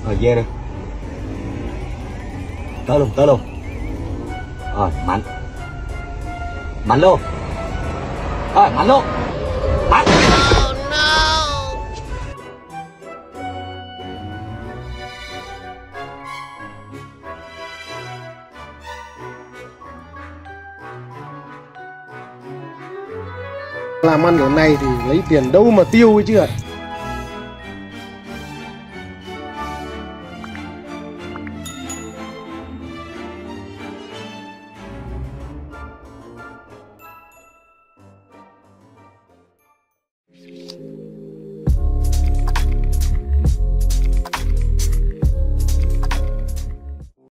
Rồi dê đây. Tới luôn. Rồi mạnh. Mạnh luôn. Rồi mạnh luôn. Mạnh. Làm ăn kiểu này thì lấy tiền đâu mà tiêu ấy chứ ạ.